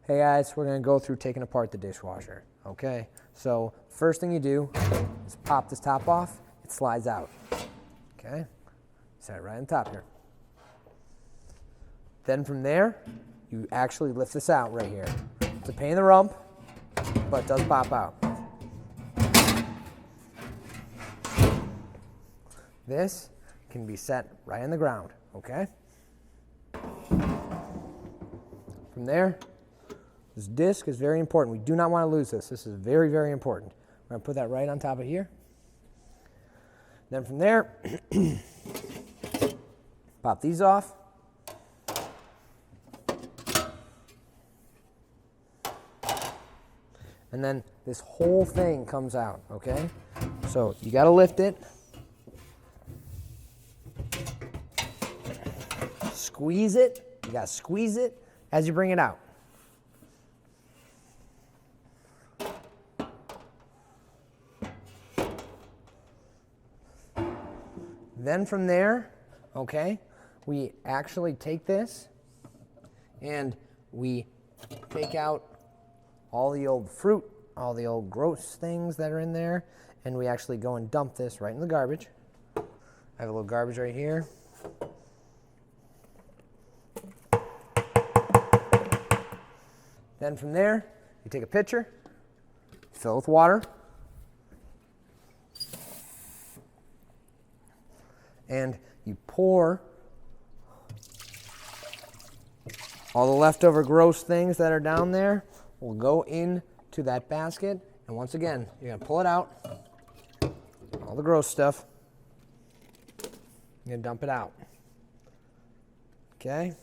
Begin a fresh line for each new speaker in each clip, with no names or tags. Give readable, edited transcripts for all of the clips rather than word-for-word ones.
Hey guys, we're gonna go through taking apart the dishwasher, okay? So first thing you do is pop this top off, it slides out, okay? Set it right on top here. Then from there, you actually lift this out right here. It's a pain in the rump, but it does pop out. This can be set right on the ground, okay? From there, this disc is very important. We do not want to lose this. This is very, very important. We're going to put that right on top of here. Then from there, pop these off. And then this whole thing comes out, okay? So you got to lift it. Squeeze it. You got to squeeze it as you bring it out. Then from there, okay, we actually take this and we take out all the old fruit, all the old gross things that are in there, and we actually go and dump this right in the garbage. I have a little garbage right here. Then from there, you take a pitcher, fill it with water, and you pour all the leftover gross things that are down there will go into that basket. And once again, you're going to pull it out, all the gross stuff, you're going to dump it out. Okay? And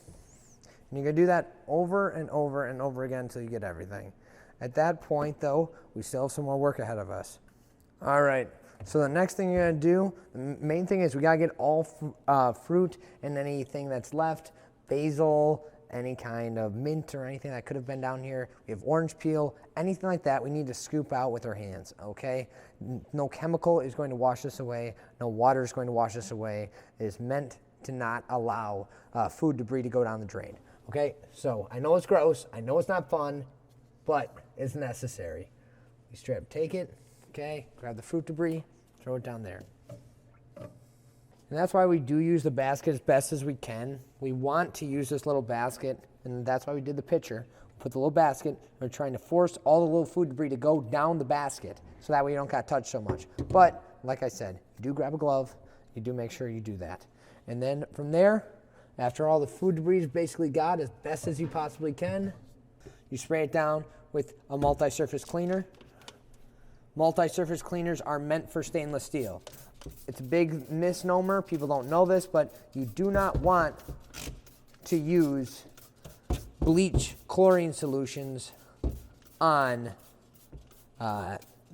you're going to do that over and over and over again until you get everything. At that point, though, we still have some more work ahead of us. All right. So the next thing you're going to do, the main thing is we got to get all fruit and anything that's left, basil, any kind of mint or anything that could have been down here. We have orange peel, anything like that we need to scoop out with our hands, okay? No chemical is going to wash this away. No water is going to wash this away. It is meant to not allow food debris to go down the drain, okay? So I know it's gross. I know it's not fun, but it's necessary. You straight up take it, okay? Grab the fruit debris. Throw it down there. And that's why we do use the basket as best as we can. We want to use this little basket, and that's why we did the pitcher. We put the little basket, we're trying to force all the little food debris to go down the basket so that way you don't got touched so much. But, like I said, you do grab a glove, you do make sure you do that. And then from there, after all the food debris is basically got as best as you possibly can, you spray it down with a multi-surface cleaner. Multi-surface cleaners are meant for stainless steel. It's a big misnomer. People don't know this, but you do not want to use bleach chlorine solutions on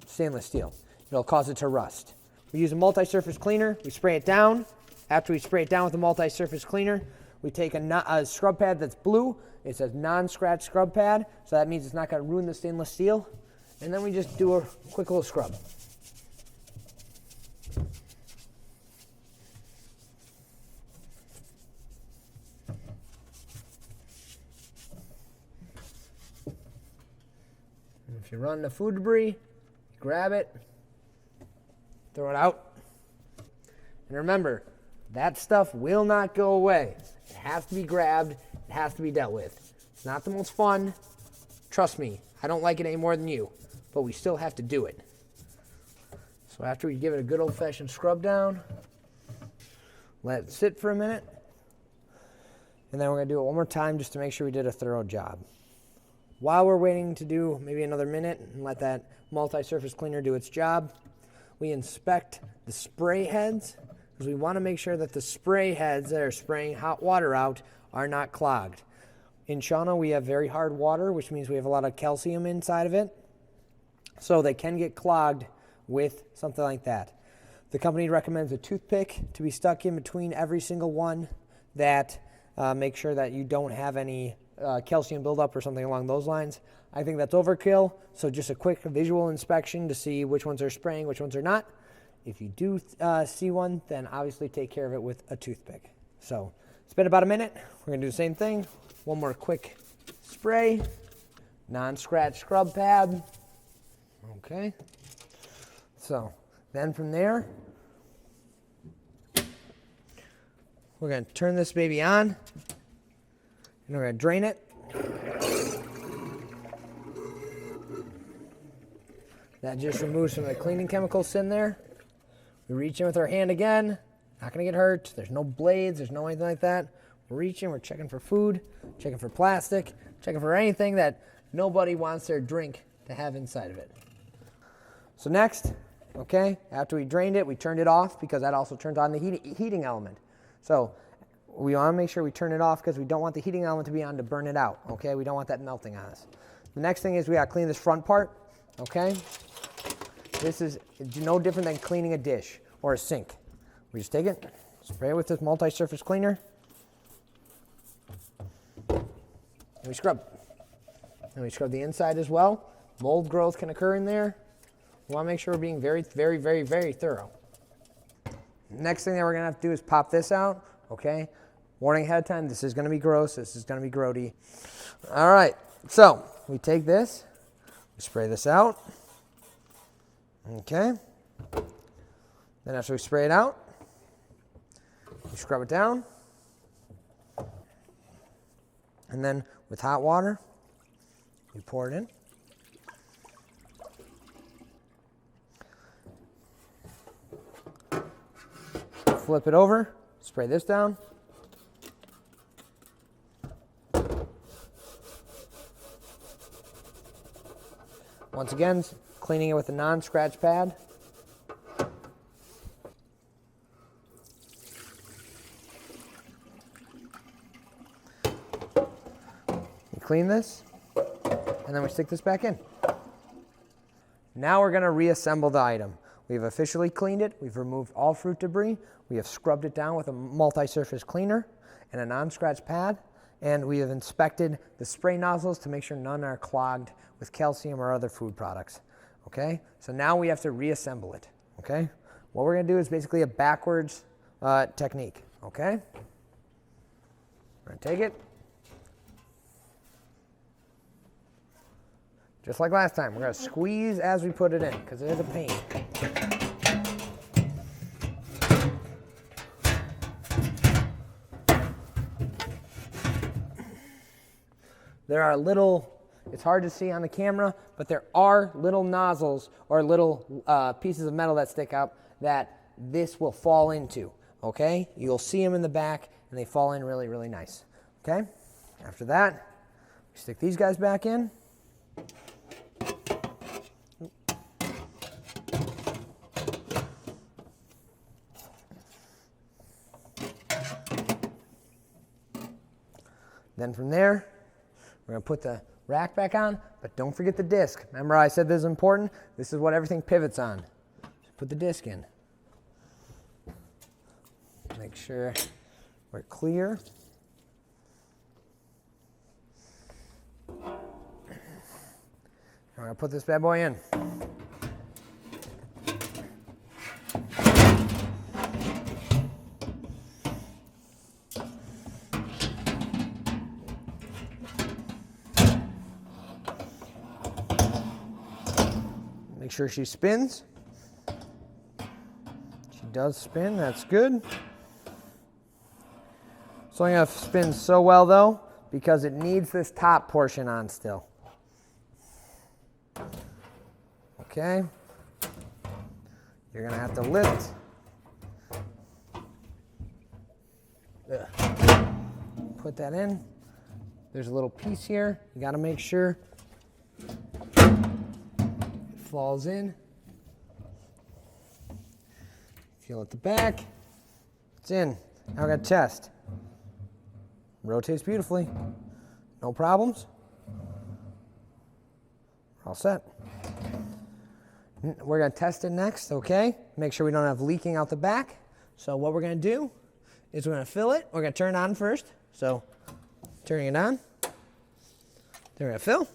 stainless steel. It'll cause it to rust. We use a multi-surface cleaner. We spray it down. After we spray it down with a multi-surface cleaner, we take a scrub pad that's blue. It says non-scratch scrub pad, so that means it's not going to ruin the stainless steel. And then we just do a quick little scrub. And if you run the food debris, grab it, throw it out. And remember, that stuff will not go away. It has to be grabbed. It has to be dealt with. It's not the most fun. Trust me, I don't like it any more than you. But we still have to do it. So after we give it a good old-fashioned scrub down, let it sit for a minute, and then we're going to do it one more time just to make sure we did a thorough job. While we're waiting to do maybe another minute and let that multi-surface cleaner do its job, we inspect the spray heads because we want to make sure that the spray heads that are spraying hot water out are not clogged. In Shauna, we have very hard water, which means we have a lot of calcium inside of it. So they can get clogged with something like that. The company recommends a toothpick to be stuck in between every single one that make sure that you don't have any calcium buildup or something along those lines. I think that's overkill, so just a quick visual inspection to see which ones are spraying, which ones are not. If you do see one, then obviously take care of it with a toothpick. So it's been about a minute. We're going to do the same thing. One more quick spray. non-scratch scrub pad. Okay. So then from there, we're going to turn this baby on, and we're going to drain it. That just removes some of the cleaning chemicals in there. We reach in with our hand again. Not going to get hurt. There's no blades. There's no anything like that. We're reaching. We're checking for food, checking for plastic, checking for anything that nobody wants their drink to have inside of it. So next, okay, after we drained it, we turned it off because that also turns on the heating element. So we want to make sure we turn it off because we don't want the heating element to be on to burn it out, okay? We don't want that melting on us. The next thing is we got to clean this front part, okay? This is no different than cleaning a dish or a sink. We just take it, spray it with this multi-surface cleaner, and we scrub. And we scrub the inside as well. Mold growth can occur in there. We want to make sure we're being very, very, very, very thorough. Next thing that we're going to have to do is pop this out, okay? Warning ahead of time, this is going to be gross. This is going to be grody. All right, so we take this, we spray this out, okay? Then after we spray it out, we scrub it down. And then with hot water, we pour it in. Flip it over, spray this down. Once again, cleaning it with a non-scratch pad. We clean this, and then we stick this back in. Now we're going to reassemble the item. We've officially cleaned it. We've removed all fruit debris. We have scrubbed it down with a multi-surface cleaner and a non-scratch pad. And we have inspected the spray nozzles to make sure none are clogged with calcium or other food products. Okay? So now we have to reassemble it. Okay? What we're going to do is basically a backwards technique. Okay? We're going to take it. Just like last time, we're going to squeeze as we put it in because it is a pain. There are little, it's hard to see on the camera, but there are little nozzles or little pieces of metal that stick out that this will fall into, okay? You'll see them in the back and they fall in really, really nice, okay? After that, we stick these guys back in. Then from there, we're going to put the rack back on, but don't forget the disc. Remember I said this is important? This is what everything pivots on. So put the disc in. Make sure we're clear. And we're going to put this bad boy in. Make sure she spins. She does spin, that's good. It's only going to spin so well though, because it needs this top portion on still. Okay. You're going to have to lift. Put that in. There's a little piece here. You got to make sure falls in. Feel at the back. It's in. Now we're going to test. Rotates beautifully. No problems. We're all set. We're going to test it next, okay? Make sure we don't have leaking out the back. So what we're going to do is we're going to fill it. We're going to turn it on first. So turning it on. Then we're going to fill.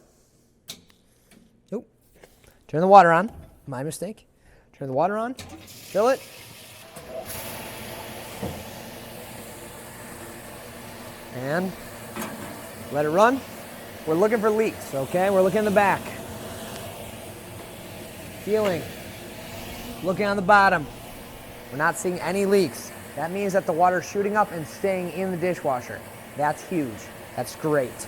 Turn the water on. My mistake. Turn the water on. Fill it. And let it run. we're looking for leaks, okay? We're looking in the back. Feeling. Looking on the bottom. We're not seeing any leaks. That means that the water's shooting up and staying in the dishwasher. That's huge. That's great.